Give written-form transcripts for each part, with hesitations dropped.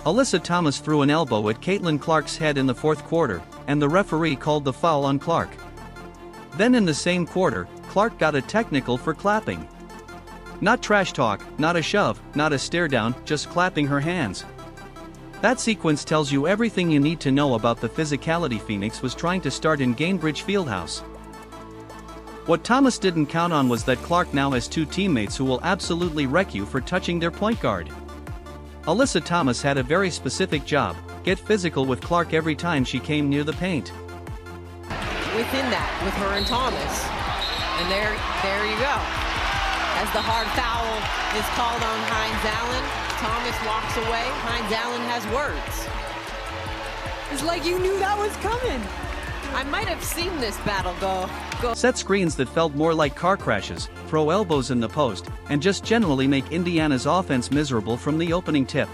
Alyssa Thomas threw an elbow at Caitlin Clark's head in the fourth quarter, and the referee called the foul on Clark. Then in the same quarter, Clark got a technical for clapping. Not trash talk, not a shove, not a stare down, just clapping her hands. That sequence tells you everything you need to know about the physicality Phoenix was trying to start in Gainbridge Fieldhouse. What Thomas didn't count on was that Clark now has two teammates who will absolutely wreck you for touching their point guard. Alyssa Thomas had a very specific job: get physical with Clark every time she came near the paint. Within that, with her and Thomas. And there you go. As the hard foul is called on Hines Allen, Thomas walks away. Hines Allen has words. It's like you knew that was coming. I might have seen this battle go. Set screens that felt more like car crashes, throw elbows in the post, and just generally make Indiana's offense miserable from the opening tip.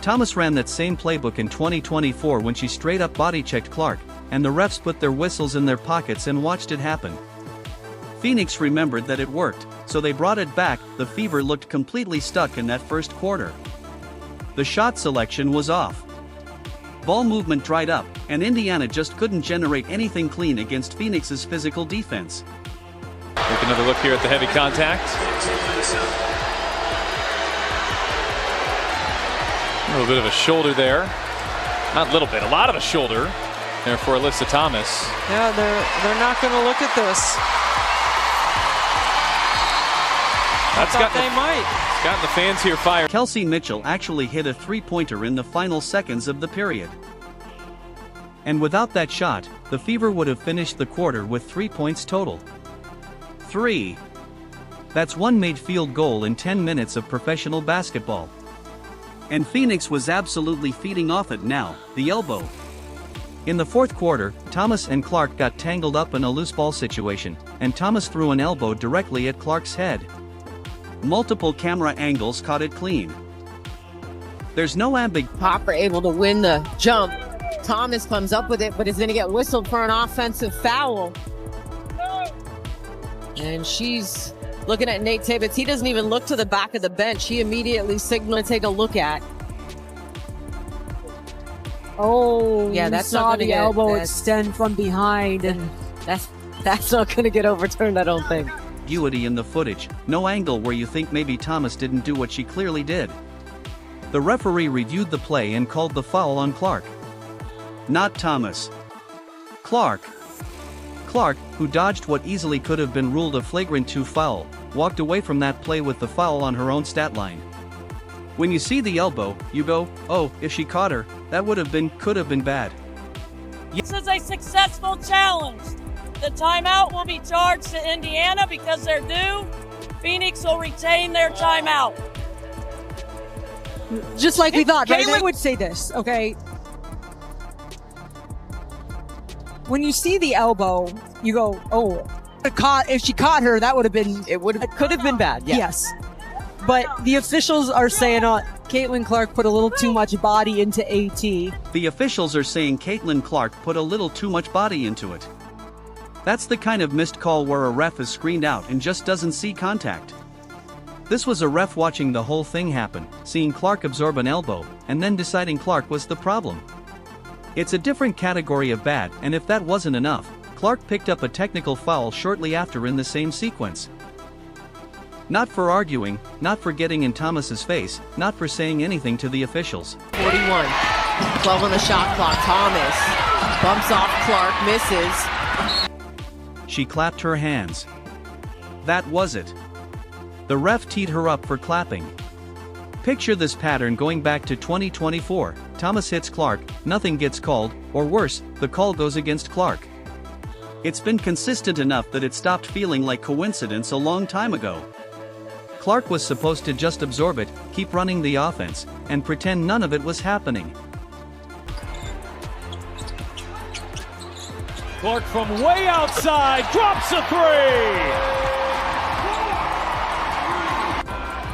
Thomas ran that same playbook in 2024 when she straight up body-checked Clark, and the refs put their whistles in their pockets and watched it happen. Phoenix remembered that it worked, so they brought it back. The Fever looked completely stuck in that first quarter. The shot selection was off. Ball movement dried up, and Indiana just couldn't generate anything clean against Phoenix's physical defense. Take another look here at the heavy contact. A little bit of a shoulder there. Not a little bit, a lot of a shoulder there for Alyssa Thomas. Yeah, they're not going to look at this. That's got they might. It's gotten the fans here fired. Kelsey Mitchell actually hit a three-pointer in the final seconds of the period. And without that shot, the Fever would have finished the quarter with 3 points total. 3. That's one made field goal in 10 minutes of professional basketball. And Phoenix was absolutely feeding off it now, the elbow. In the fourth quarter, Thomas and Clark got tangled up in a loose ball situation, and Thomas threw an elbow directly at Clark's head. Multiple camera angles caught it clean. There's no ambiguity. Popper able to win the jump. Thomas comes up with it, but is going to get whistled for an offensive foul. And she's looking at Nate Tibbetts. He doesn't even look to the back of the bench. He immediately signaled to take a look at. Oh, yeah, that's saw not the elbow extend from behind, and that's not going to get overturned, I don't think. Ambiguity in the footage, no angle where you think maybe Thomas didn't do what she clearly did. The referee reviewed the play and called the foul on Clark. Not Thomas. Clark. Clark, who dodged what easily could have been ruled a flagrant 2 foul, walked away from that play with the foul on her own stat line. When you see the elbow, you go, oh, if she caught her, that could have been bad. This is a successful challenge. The timeout will be charged to Indiana because they're due. Phoenix will retain their timeout. Just like we thought, right? I would say this, okay? When you see the elbow, you go, oh, if she caught her, that would have been, it could have been bad, yeah. Yes. But the officials are saying Caitlin Clark put a little too much body into AT. The officials are saying Caitlin Clark put a little too much body into it. That's the kind of missed call where a ref is screened out and just doesn't see contact. This was a ref watching the whole thing happen, seeing Clark absorb an elbow, and then deciding Clark was the problem. It's a different category of bad, and if that wasn't enough, Clark picked up a technical foul shortly after in the same sequence. Not for arguing, not for getting in Thomas's face, not for saying anything to the officials. 41. 12 on the shot clock. Thomas bumps off Clark, misses. She clapped her hands. That was it. The ref teed her up for clapping. Picture this pattern going back to 2024. Thomas hits Clark, nothing gets called, or worse, the call goes against Clark. It's been consistent enough that it stopped feeling like coincidence a long time ago. Clark was supposed to just absorb it, keep running the offense, and pretend none of it was happening. Clark from way outside drops a 3!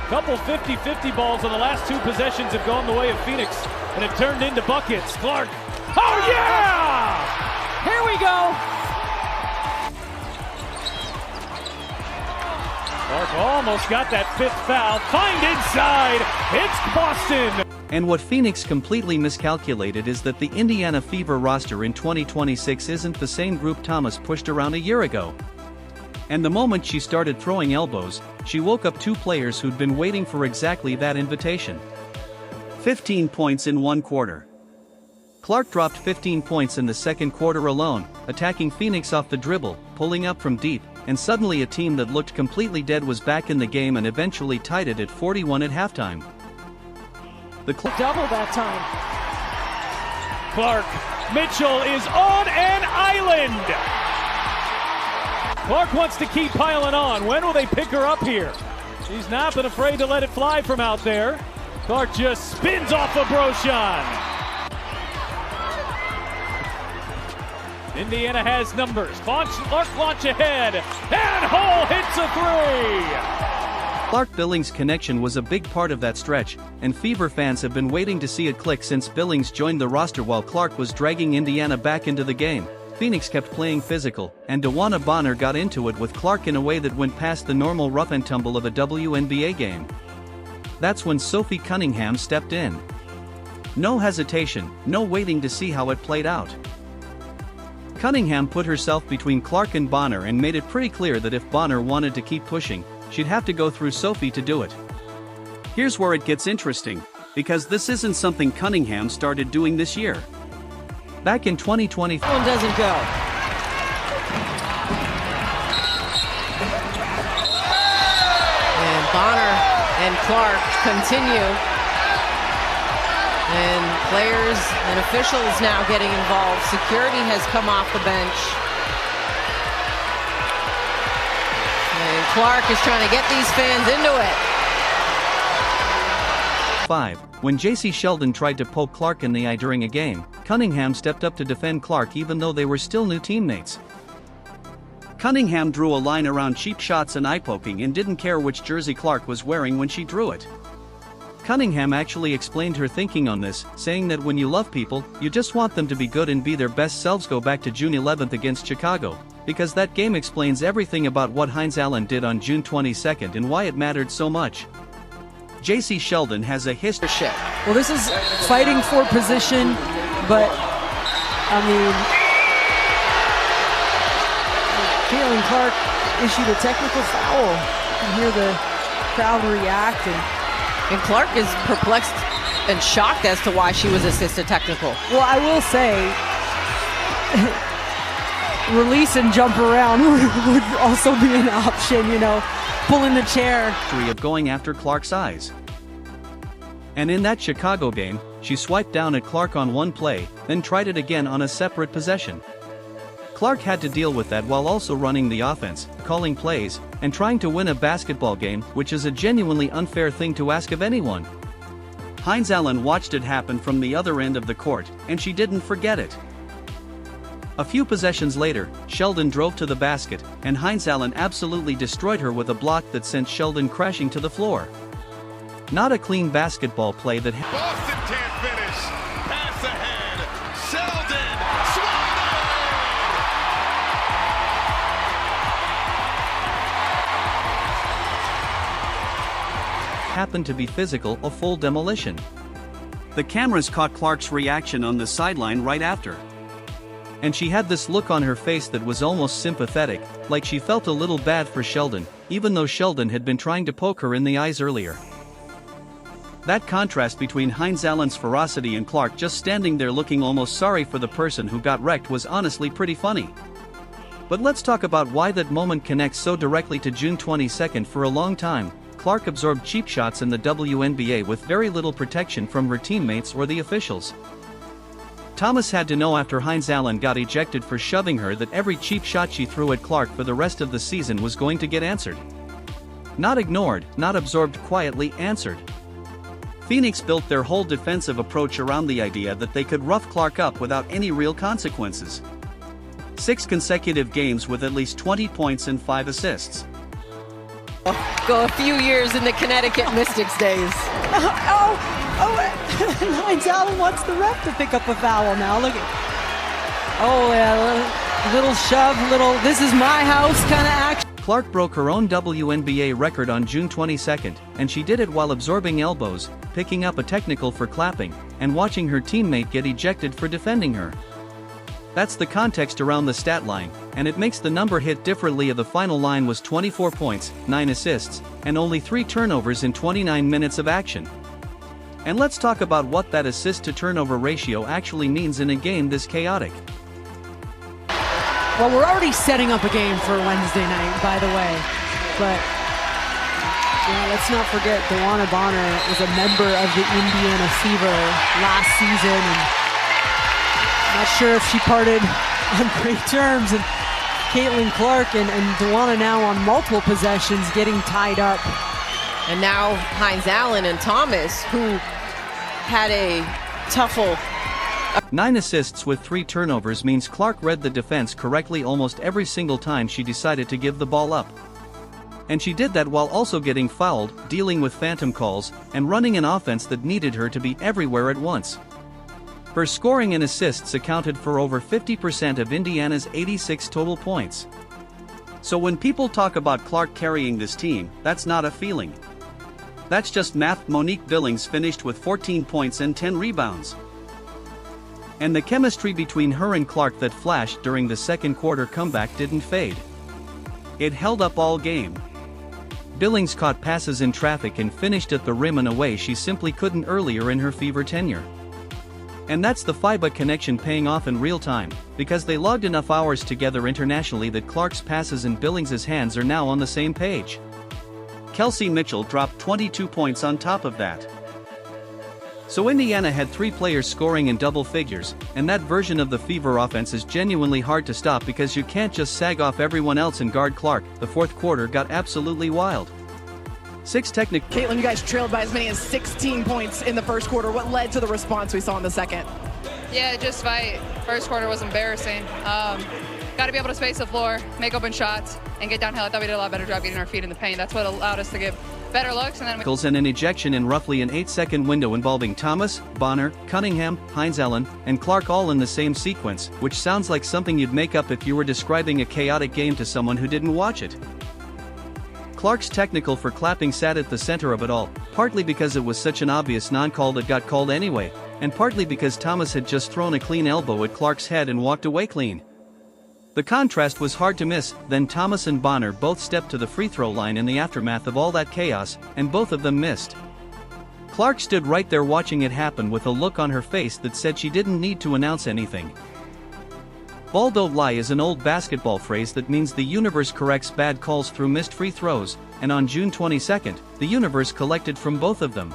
Couple 50-50 balls on the last 2 possessions have gone the way of Phoenix, and it turned into buckets. Clark, oh yeah! Here we go! Clark almost got that 5th foul. Find inside. It's Boston. And what Phoenix completely miscalculated is that the Indiana Fever roster in 2026 isn't the same group Thomas pushed around a year ago. And the moment she started throwing elbows, she woke up two players who'd been waiting for exactly that invitation. 15 points in one quarter. Clark dropped 15 points in the second quarter alone, attacking Phoenix off the dribble, pulling up from deep, and suddenly a team that looked completely dead was back in the game and eventually tied it at 41 at halftime. The Double that time. Clark Mitchell is on an island. Clark wants to keep piling on. When will they pick her up here? She's not been afraid to let it fly from out there. Clark just spins off of Broshan. Indiana has numbers. Clark launch ahead, and Hall hits a three! Clark-Billings connection was a big part of that stretch, and Fever fans have been waiting to see it click since Billings joined the roster while Clark was dragging Indiana back into the game. Phoenix kept playing physical, and DeWanna Bonner got into it with Clark in a way that went past the normal rough and tumble of a WNBA game. That's when Sophie Cunningham stepped in. No hesitation, no waiting to see how it played out. Cunningham put herself between Clark and Bonner and made it pretty clear that if Bonner wanted to keep pushing, she'd have to go through Sophie to do it. Here's where it gets interesting, because this isn't something Cunningham started doing this year. Back in 2020, One doesn't go. And Bonner and Clark continue. And players and officials now getting involved. Security has come off the bench. And Clark is trying to get these fans into it. 5. When J.C. Sheldon tried to poke Clark in the eye during a game, Cunningham stepped up to defend Clark even though they were still new teammates. Cunningham drew a line around cheap shots and eye poking and didn't care which jersey Clark was wearing when she drew it. Cunningham actually explained her thinking on this, saying that when you love people, you just want them to be good and be their best selves. Go back to June 11th against Chicago, because that game explains everything about what Hines Allen did on June 22nd and why it mattered so much. J.C. Sheldon has a history. Well, this is fighting for position, but, I mean, Caitlin Clark issued a technical foul. You can hear the crowd react. And Clark is perplexed and shocked as to why she was assisted technical. Well, I will say, release and jump around would also be an option, you know, pulling the chair. Of going after Clark's eyes. And in that Chicago game, she swiped down at Clark on one play, then tried it again on a separate possession. Clark had to deal with that while also running the offense, calling plays, and trying to win a basketball game, which is a genuinely unfair thing to ask of anyone. Hines Allen watched it happen from the other end of the court, and she didn't forget it. A few possessions later, Sheldon drove to the basket, and Hines Allen absolutely destroyed her with a block that sent Sheldon crashing to the floor. Not a clean basketball play that Boston can't finish. Pass ahead. Sheldon. happened to be physical, a full demolition. The cameras caught Clark's reaction on the sideline right after. And she had this look on her face that was almost sympathetic, like she felt a little bad for Sheldon, even though Sheldon had been trying to poke her in the eyes earlier. That contrast between Hines Allen's ferocity and Clark just standing there looking almost sorry for the person who got wrecked was honestly pretty funny. But let's talk about why that moment connects so directly to June 22nd. For a long time, Clark absorbed cheap shots in the WNBA with very little protection from her teammates or the officials. Thomas had to know after Hines Allen got ejected for shoving her that every cheap shot she threw at Clark for the rest of the season was going to get answered. Not ignored, not absorbed, quietly answered. Phoenix built their whole defensive approach around the idea that they could rough Clark up without any real consequences. 6 consecutive games with at least 20 points and 5 assists. Go a few years in the Connecticut Mystics days. Hines Allen wants the ref to pick up a foul now. Look at, little shove, little this is my house kind of action. Clark broke her own WNBA record on June 22, and she did it while absorbing elbows, picking up a technical for clapping, and watching her teammate get ejected for defending her. That's the context around the stat line, and it makes the number hit differently. The final line was 24 points, 9 assists, and only 3 turnovers in 29 minutes of action. And let's talk about what that assist-to-turnover ratio actually means in a game this chaotic. Well, we're already setting up a game for Wednesday night, by the way. But let's not forget, DeWanna Bonner was a member of the Indiana Fever last season, and not sure if she parted on great terms. And Caitlin Clark and DeWanna now on multiple possessions getting tied up. And now Hines Allen and Thomas, who had a tuffle. 9 assists with 3 turnovers means Clark read the defense correctly almost every single time she decided to give the ball up. And she did that while also getting fouled, dealing with phantom calls, and running an offense that needed her to be everywhere at once. Her scoring and assists accounted for over 50% of Indiana's 86 total points. So when people talk about Clark carrying this team, that's not a feeling. That's just math. Monique Billings finished with 14 points and 10 rebounds. And the chemistry between her and Clark that flashed during the second quarter comeback didn't fade. It held up all game. Billings caught passes in traffic and finished at the rim in a way she simply couldn't earlier in her Fever tenure. And that's the FIBA connection paying off in real time, because they logged enough hours together internationally that Clark's passes and Billings' hands are now on the same page. Kelsey Mitchell dropped 22 points on top of that. So Indiana had 3 players scoring in double figures, and that version of the Fever offense is genuinely hard to stop because you can't just sag off everyone else and guard Clark. The fourth quarter got absolutely wild. 6 technical. Caitlin, you guys trailed by as many as 16 points in the first quarter. What led to the response we saw in the second? Yeah, just fight. First quarter was embarrassing. Got to be able to space the floor, make open shots, and get downhill. I thought we did a lot better job getting our feet in the paint. That's what allowed us to get better looks. And then an ejection in roughly an 8-second window involving Thomas, Bonner, Cunningham, Hines Allen, and Clark all in the same sequence, which sounds like something you'd make up if you were describing a chaotic game to someone who didn't watch it. Clark's technical for clapping sat at the center of it all, partly because it was such an obvious non-call that got called anyway, and partly because Thomas had just thrown a clean elbow at Clark's head and walked away clean. The contrast was hard to miss. Then Thomas and Bonner both stepped to the free throw line in the aftermath of all that chaos, and both of them missed. Clark stood right there watching it happen with a look on her face that said she didn't need to announce anything. Ball don't lie is an old basketball phrase that means the universe corrects bad calls through missed free throws, and on June 22, the universe collected from both of them.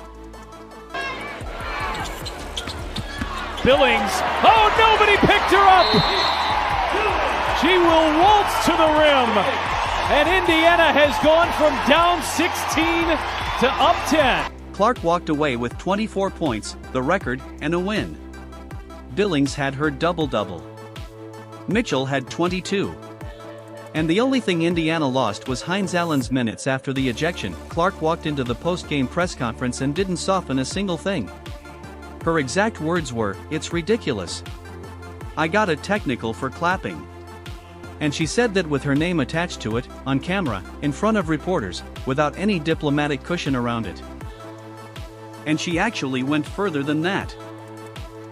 Billings. Oh, nobody picked her up! She will waltz to the rim. And Indiana has gone from down 16 to up 10. Clark walked away with 24 points, the record, and a win. Billings had her double-double. Mitchell had 22. And the only thing Indiana lost was Hines Allen's minutes after the ejection. Clark walked into the post-game press conference and didn't soften a single thing. Her exact words were, "It's ridiculous. I got a technical for clapping." And she said that with her name attached to it, on camera, in front of reporters, without any diplomatic cushion around it. And she actually went further than that.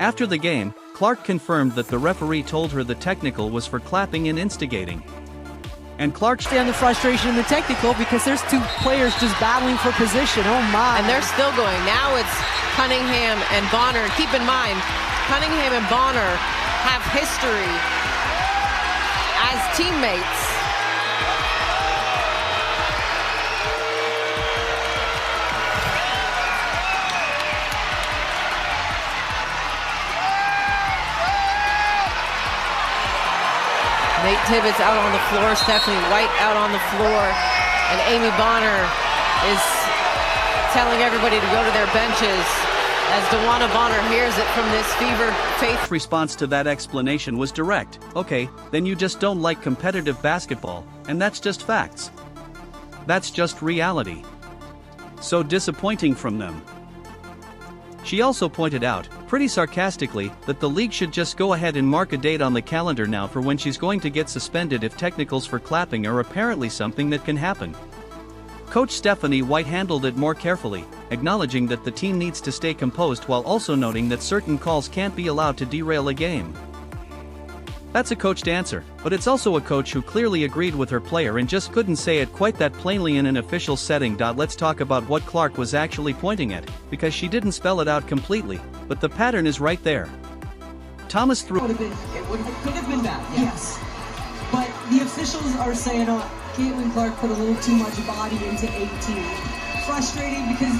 After the game, Clark confirmed that the referee told her the technical was for clapping and instigating. And Clark understand the frustration in the technical because there's 2 players just battling for position. Oh my. And they're still going. Now it's Cunningham and Bonner. Keep in mind, Cunningham and Bonner have history as teammates. Nate Tibbetts out on the floor, Stephanie White out on the floor, and Amy Bonner is telling everybody to go to their benches as DeWanna Bonner hears it from this Fever faith. Response to that explanation was direct. Okay, then you just don't like competitive basketball, and that's just facts. That's just reality. So disappointing from them. She also pointed out, pretty sarcastically, that the league should just go ahead and mark a date on the calendar now for when she's going to get suspended if technicals for clapping are apparently something that can happen. Coach Stephanie White handled it more carefully, acknowledging that the team needs to stay composed while also noting that certain calls can't be allowed to derail a game. That's a coached answer, but it's also a coach who clearly agreed with her player and just couldn't say it quite that plainly in an official setting. Let's talk about what Clark was actually pointing at, because she didn't spell it out completely, but the pattern is right there. Thomas threw. Could have been bad, yes. But the officials are saying, Caitlin Clark put a little too much body into 18. Frustrating because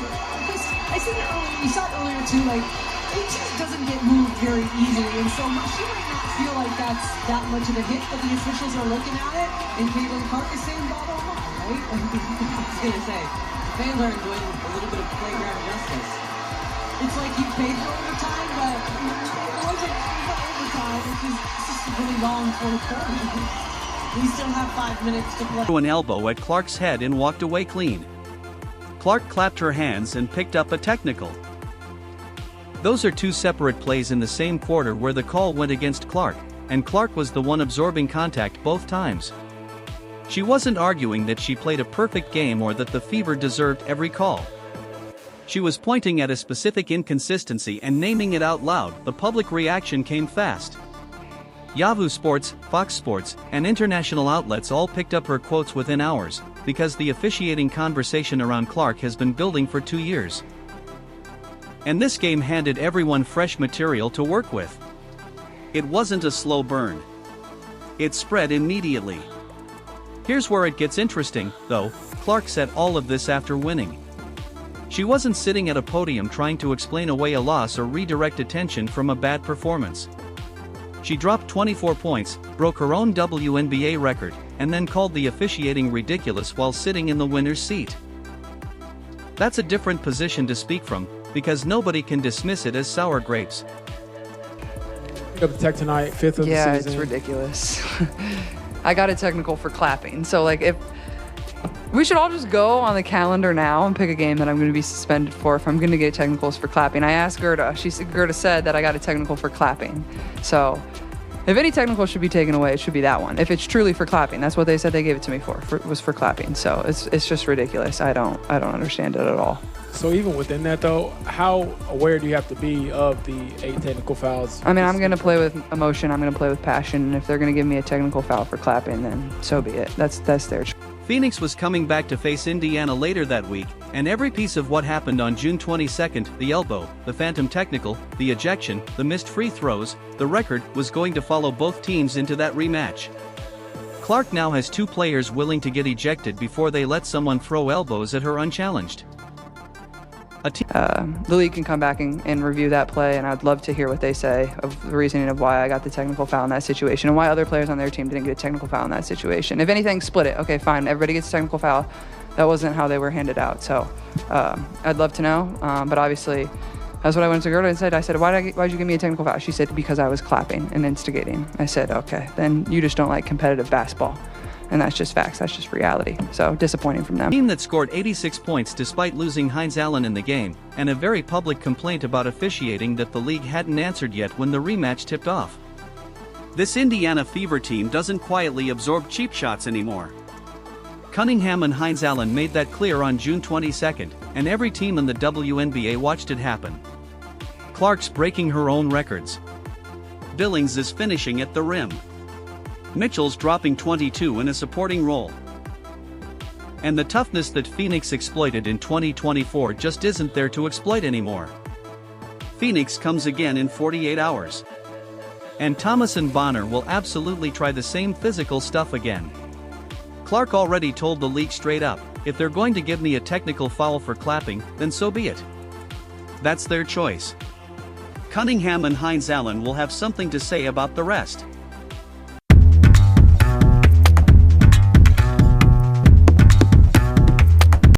I said it earlier, you saw it earlier too, like 18 doesn't get moved very easily, and so she might not feel like that's that much of a hit, but the officials are looking at it, and Caitlin Clark is saying blah blah blah, right? I was gonna say, they learned doing a little bit of playground justice. It's like you paid for overtime, but it wasn't overtime, it's just a really long fourth quarter. We still have 5 minutes to play. An elbow at Clark's head and walked away clean. Clark clapped her hands and picked up a technical. Those are two separate plays in the same quarter where the call went against Clark, and Clark was the one absorbing contact both times. She wasn't arguing that she played a perfect game or that the Fever deserved every call. She was pointing at a specific inconsistency and naming it out loud. The public reaction came fast. Yahoo Sports, Fox Sports, and international outlets all picked up her quotes within hours, because the officiating conversation around Clark has been building for 2 years. And this game handed everyone fresh material to work with. It wasn't a slow burn. It spread immediately. Here's where it gets interesting, though. Clark said all of this after winning. She wasn't sitting at a podium trying to explain away a loss or redirect attention from a bad performance. She dropped 24 points, broke her own WNBA record, and then called the officiating ridiculous while sitting in the winner's seat. That's a different position to speak from, because nobody can dismiss it as sour grapes. Up the tech tonight, 5th of the season. Yeah, it's ridiculous. I got a technical for clapping. So if we should all just go on the calendar now and pick a game that I'm going to be suspended for if I'm going to get technicals for clapping. I asked Gerda. Gerda said that I got a technical for clapping. So if any technical should be taken away, it should be that one. If it's truly for clapping, that's what they said they gave it to me for was for clapping. So it's just ridiculous. I don't understand it at all. So even within that though, how aware do you have to be of the 8 technical fouls? I mean, I'm going to play with emotion. I'm going to play with passion. And if they're going to give me a technical foul for clapping, then so be it. That's their choice. Phoenix was coming back to face Indiana later that week, and every piece of what happened on June 22nd, the elbow, the phantom technical, the ejection, the missed free throws, the record, was going to follow both teams into that rematch. Clark now has 2 players willing to get ejected before they let someone throw elbows at her unchallenged. The league can come back and review that play, and I'd love to hear what they say of the reasoning of why I got the technical foul in that situation and why other players on their team didn't get a technical foul in that situation. If anything, split it. Okay, fine. Everybody gets a technical foul. That wasn't how they were handed out. So I'd love to know, but obviously that's what I went to Gerda and said. I said, why'd you give me a technical foul? She said, because I was clapping and instigating. I said, okay, then you just don't like competitive basketball. And that's just facts, that's just reality. So disappointing from them. Team that scored 86 points despite losing Hines Allen in the game, and a very public complaint about officiating that the league hadn't answered yet when the rematch tipped off. This Indiana Fever team doesn't quietly absorb cheap shots anymore. Cunningham and Hines Allen made that clear on June 22nd, and every team in the WNBA watched it happen. Clark's breaking her own records. Billings is finishing at the rim. Mitchell's dropping 22 in a supporting role. And the toughness that Phoenix exploited in 2024 just isn't there to exploit anymore. Phoenix comes again in 48 hours. And Thomas and Bonner will absolutely try the same physical stuff again. Clark already told the league straight up, if they're going to give me a technical foul for clapping, then so be it. That's their choice. Cunningham and Hines Allen will have something to say about the rest.